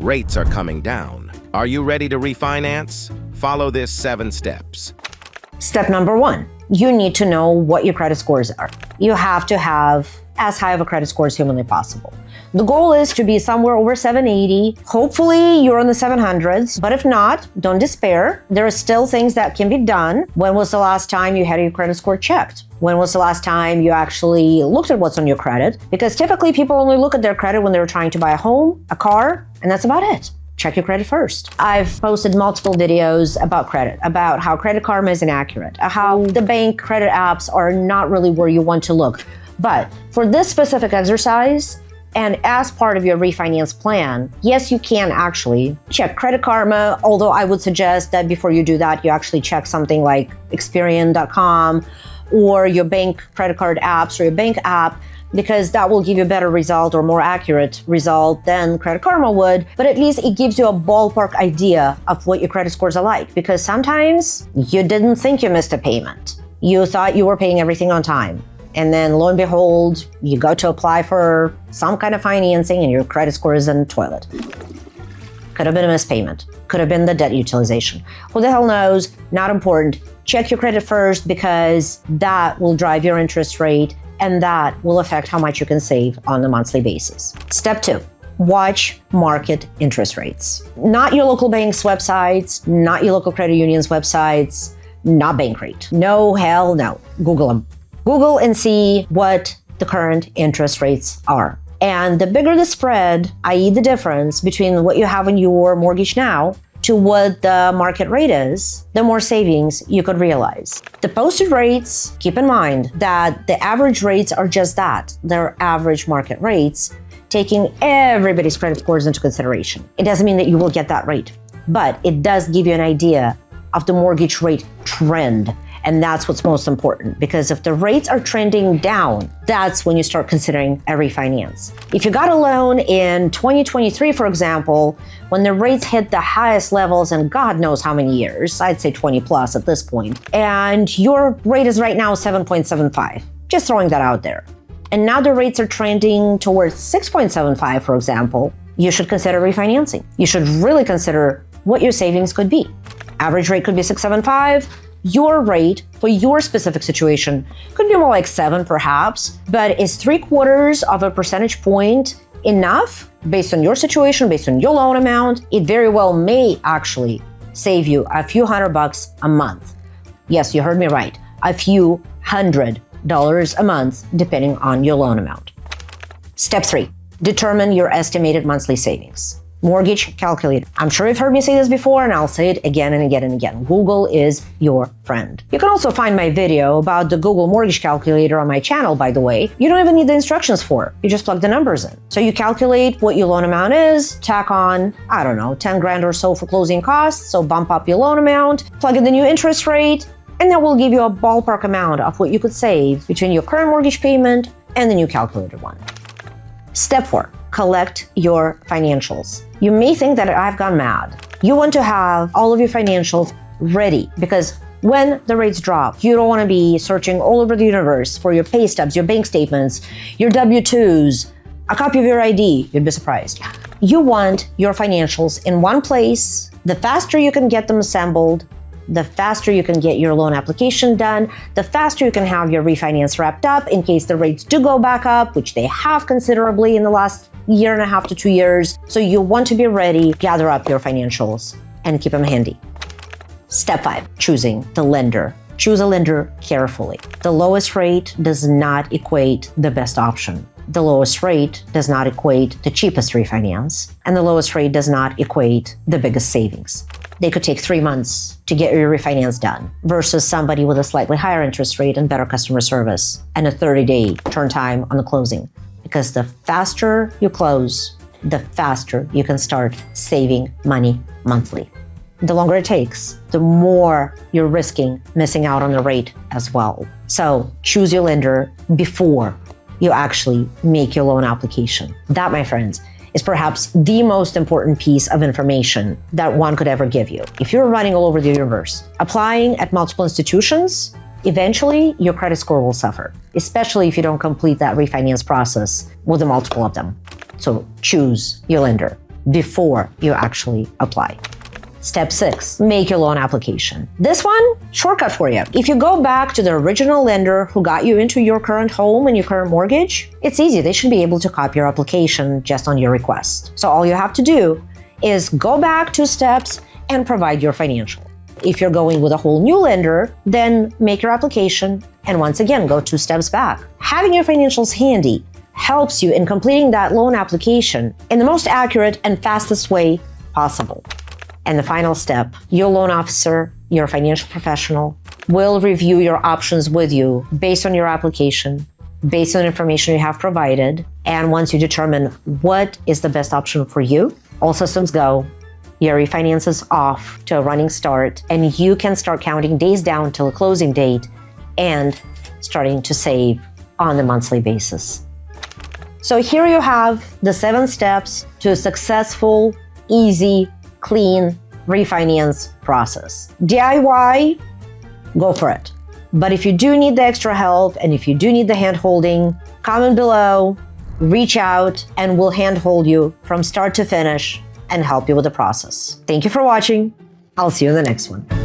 Rates are coming down. Are you ready to refinance? Follow this 7 steps. Step number 1, you need to know what your credit scores are. You have to have as high of a credit score as humanly possible. The goal is to be somewhere over 780. Hopefully you're in the 700s, but if not, don't despair. There are still things that can be done. When was the last time you had your credit score checked? When was the last time you actually looked at what's on your credit? Because typically people only look at their credit when they're trying to buy a home, a car, and that's about it. Check your credit first. I've posted multiple videos about credit, about how Credit Karma is inaccurate, how the bank credit apps are not really where you want to look. But for this specific exercise, and as part of your refinance plan, yes, you can actually check Credit Karma, although I would suggest that before you do that, you actually check something like Experian.com or your bank credit card apps or your bank app, because that will give you a better result or more accurate result than Credit Karma would. But at least it gives you a ballpark idea of what your credit scores are like, because sometimes you didn't think you missed a payment. You thought you were paying everything on time. And then lo and behold, you go to apply for some kind of financing and your credit score is in the toilet. Could have been a missed payment. Could have been the debt utilization. Who the hell knows? Not important. Check your credit first, because that will drive your interest rate and that will affect how much you can save on a monthly basis. Step 2, watch market interest rates. Not your local bank's websites, not your local credit union's websites, not Bankrate. No, hell no. Google them. Google and see what the current interest rates are. And the bigger the spread, i.e. the difference between what you have in your mortgage now to what the market rate is, the more savings you could realize. The posted rates, keep in mind that the average rates are just that. They're average market rates, taking everybody's credit scores into consideration. It doesn't mean that you will get that rate, but it does give you an idea of the mortgage rate trend. And that's what's most important, because if the rates are trending down, that's when you start considering a refinance. If you got a loan in 2023, for example, when the rates hit the highest levels in God knows how many years, I'd say 20 plus at this point, and your rate is right now 7.75, just throwing that out there. And now the rates are trending towards 6.75, for example, you should consider refinancing. You should really consider what your savings could be. Average rate could be 6.75. Your rate for your specific situation could be more like 7 perhaps, but is 3/4 of a percentage point enough based on your situation, based on your loan amount? It very well may actually save you a few $100 a month. Yes, you heard me right. A few $100 a month, depending on your loan amount. Step 3, determine your estimated monthly savings. Mortgage calculator. I'm sure you've heard me say this before, and I'll say it again and again and again. Google is your friend. You can also find my video about the Google mortgage calculator on my channel, by the way. You don't even need the instructions for it. You just plug the numbers in. So you calculate what your loan amount is, tack on, I don't know, 10 grand or so for closing costs, so bump up your loan amount, plug in the new interest rate, and that will give you a ballpark amount of what you could save between your current mortgage payment and the new calculated one. Step 4, collect your financials. You may think that I've gone mad. You want to have all of your financials ready, because when the rates drop, you don't want to be searching all over the universe for your pay stubs, your bank statements, your W-2s, a copy of your ID. You'd be surprised. You want your financials in one place. The faster you can get them assembled, the faster you can get your loan application done, the faster you can have your refinance wrapped up in case the rates do go back up, which they have considerably in the last 1.5 to 2 years. So you want to be ready, gather up your financials and keep them handy. Step 5, choosing the lender. Choose a lender carefully. The lowest rate does not equate the best option. The lowest rate does not equate the cheapest refinance, and the lowest rate does not equate the biggest savings. They could take 3 months to get your refinance done versus somebody with a slightly higher interest rate and better customer service and a 30-day turn time on the closing. Because the faster you close, the faster you can start saving money monthly. The longer it takes, the more you're risking missing out on the rate as well. So choose your lender before you actually make your loan application. That, my friends, is perhaps the most important piece of information that one could ever give you. If you're running all over the universe, applying at multiple institutions, eventually your credit score will suffer, especially if you don't complete that refinance process with a multiple of them. So choose your lender. before you actually apply. Step 6, make your loan application. This one, shortcut for you. If you go back to the original lender who got you into your current home and your current mortgage, it's easy. They should be able to copy your application just on your request. So all you have to do is go back 2 steps and provide your financial. If you're going with a whole new lender, then make your application and once again, go 2 steps back. Having your financials handy helps you in completing that loan application in the most accurate and fastest way possible. And the final step, your loan officer, your financial professional, will review your options with you based on your application, based on the information you have provided. And once you determine what is the best option for you, all systems go, your refinance is off to a running start, and you can start counting days down till a closing date and starting to save on a monthly basis. So here you have the 7 steps to a successful, easy, clean refinance process. DIY, go for it. But if you do need the extra help and if you do need the hand-holding, comment below, reach out, and we'll hand-hold you from start to finish and help you with the process. Thank you for watching. I'll see you in the next one.